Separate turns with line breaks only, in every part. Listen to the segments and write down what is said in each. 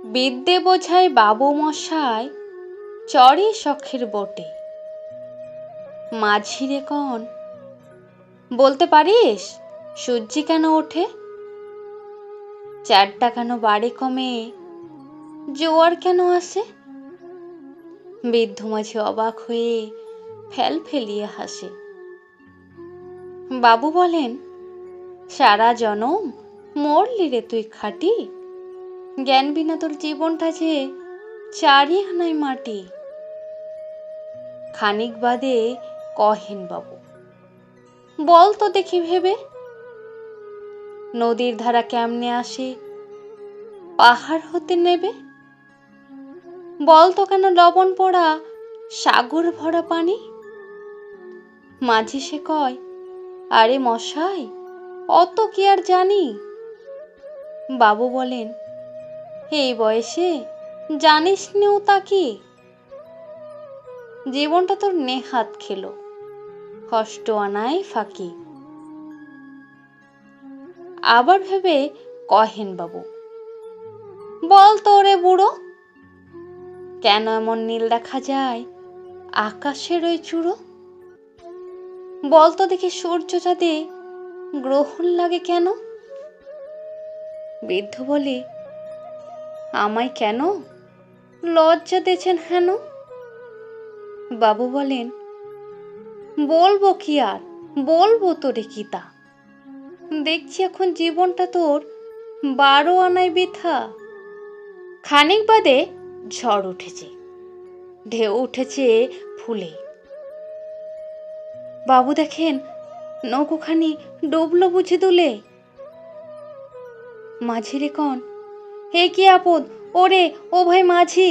বিদ্যে বোঝায় বাবু মশাই চড়ে শখের বটে। মাঝিরে কন, বলতে পারিস সূর্যি কেন ওঠে? চারটা কেন বাড়ে কমে, জোয়ার কেন আসে? বৃদ্ধ মাঝি অবাক হয়ে ফেল ফেলিয়ে হাসে। বাবু বলেন, সারা জনম মরলি রে তুই খাটি, জ্ঞান বিনা তোর জীবনটা যে চারি আনাই মাটি। খানিক বাদে কহেন বাবু, বল তো দেখি ভেবে, নদীর ধারা কেমনে আসে পাহাড় হতে নেবে? বল তো কেন লবণ পড়া সাগর ভরা পানি? মাঝি সে কয়, আরে মশাই অত কি আর জানি। বাবু বলেন, এই বয়সে জানিস নেও তা কি? জীবনটা তোর নেহাত খেলো, কষ্ট আনায় ফাঁকি। আবার ভেবে কহেন বাবু, বল তো রে বুড়ো, কেন এমন নীল দেখা যায় আকাশের ওই চূড়ো? বল তো দেখি সূর্য চাঁদে গ্রহণ লাগে কেন? বৃদ্ধ বলে, আমায় কেন লজ্জা দিয়েছেন হেন? বাবু বলেন, বলবো কি আর, বলবো তোরে কি তা, দেখছি এখন জীবনটা তোর 12 আনায় বৃথা। খানিক বাদে ঝড় উঠেছে, ঢেউ উঠেছে ফুলে। বাবু দেখেন নৌকোখানি ডুবলো বুঝি দুলে। মাঝিরে কন, হে কি আপদ, ওরে ও ভাই মাঝি,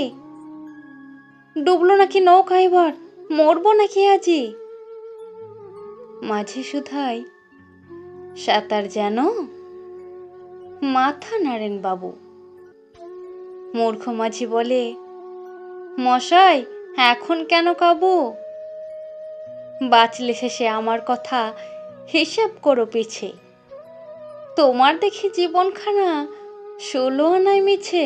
ডুবলো নাকি নৌকা, এবার মরবো নাকি আজি? মাঝি শুধাই, সাঁতার যেন, মাথা নাড়েন বাবু। মূর্খ মাঝি বলে, মশাই এখন কেন কাবু? বাঁচলে শেষে আমার কথা হিসেব করো পিছে, তোমার দেখি জীবনখানা 16 আনায় মিছে।